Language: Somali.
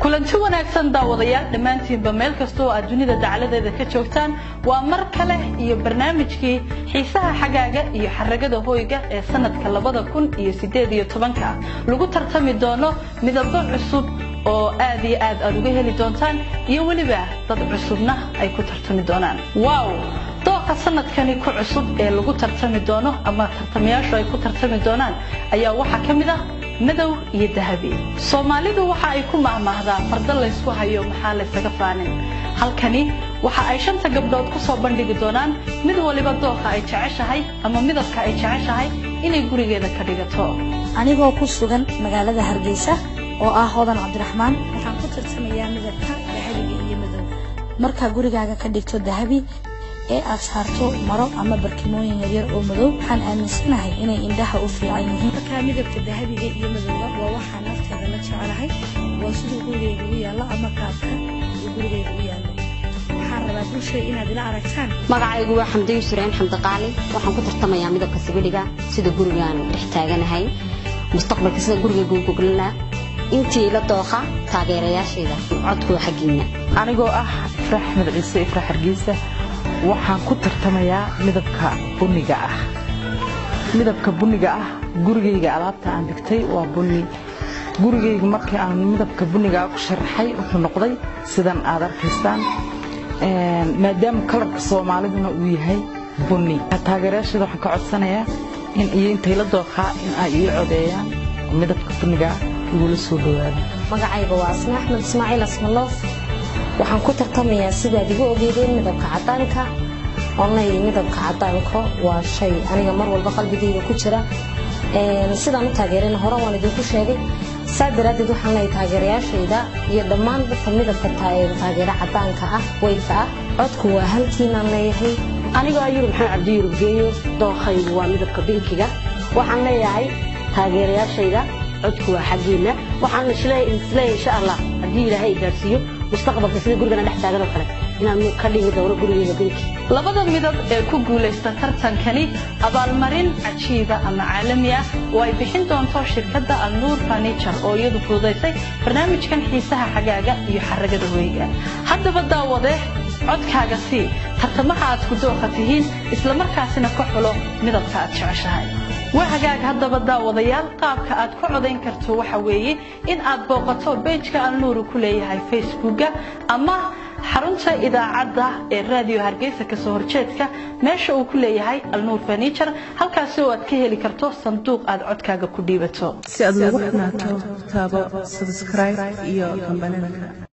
kulanti wanaagsan daawadayaal dhamaantiinba meel kasta oo aad dunida dacaladeeda ka joogtaan waa mar kale iyo barnaamijkii xiisaha xagaaga iyo xaragada hooyga ee sanadka 2018 lagu tartami doono midabo cusub oo aad iyo aad uga heli doontaan iyo waliba dad cusubna ay ku tartami doonaan waaw dooqa sanadkani ku cusub ee lagu tartami doono ama tartamayaashu ay ku tartami doonaan ayaa waxa kamid ah madow iyo dahabi Soomaalidu waxa ay ku maahmaahdaa farda la isku hayo maxaa la isaga faanin halkani waxa ay shanta gabdhood ku soo bandhigi doonaan mid waliba dooqa ay jeceshahay ama midabka ay jeceshahay inay gurigeeda ka dhigato anigoo ku sugan magaalada Hargeysa oo ah Hodan Cabdiraxmaan waxaan ku tartamayaa midabka dahabiga iyo madow marka gurigaaga ka dhigto dahabi ee aad saarto maro ama barkimooyin yar oo madow waxaan aaminsanahay inay indhaha u fiican yihiin marka midabka dahabiga iyo madowga waa waxa nafteeda la jecelahay waa sidoo gurigeyga u yaalo ama qaabka gurigeyga u yaalo waxaan rabaa bulshada inaad ila aragtaan magacaygu waa Xamdi Yusreen Xamdi Qaali waxaan ku tartamayaa midabka sibiliga sida gurigaan dhex taaganahay mustaqbalka sida gurigeyga ugu goglana intii la dooqa taageerayaasheeda codku xaqiina anigoo ah Ifraax Ahmed Ciise Ifraax Hargeysa waxaan ku tartamayaa midabka buniga ah gurigeyga alaabta aan dhigtay waa bunni gurigeyga markii aan midabka buniga ku sharaxay wuxuu noqday sidan aad arkaysaan maadaama kalarka Soomaaliduna uu yahay bunni taageerayaashada waxaan ka codsanayaa in intay la dooqa in ay ii codeeyaan midabka buniga ugu soo dhawaado magacayga waa Asma Ahmed Ismaaciil Asmaloof waxaan ku tartamayaa sida adigu ogeydeen midabka cadaanka online midabka cadaanka waa shay aniga mar walba qalbigeyga ku jira sidaan u taageereen hore waan idinku sheegay saadaradeed waxaan leeyahay taageerayaashayda iyo dhammaan dadka midabka taageera cadaanka ah wayfa codku waa halkiinaan leeyahay aniga ayuu maxay cabdi yurub geeyo dooqaygu waa midabka binkiga waxaan leeyahay taageerayaashayda codku waa xaqiina waxaan isleeyahay insha Allah hadii Ilaahay gaarsiiyo mustaqbalka sida gurigana dhex taagan oo kale inaan ka dhigi doono gurigeyga binki labada midab ee ku guuleysta tartankani abaalmarin cajiiba ama caalami ah oo ay bixin doonto shirkadda Al-Nur Furniture oo iyadu fududeysay barnaamijkan xiisaha xagaaga iyo xaragada hooyga haddaba daawade codkaaga si tartamaha aad ku dooqatihiin isla markaasina ka xulo midabka aad jeceshahay وحاجة هذا بدأ وضيال قابك أدخل عدين كرتو وحوي إن أطبقته بيجك النور كلية هاي فيسبوك أما حرنتا إذا عدى الراديو هرجيسة كسهرتك ماشوا كلية هاي النور فرنيتشر هل كسوت كهلي كرتو صندوق أدعتك كقديبته سأدوخنا تابع سبسكرايب إياه كمبنان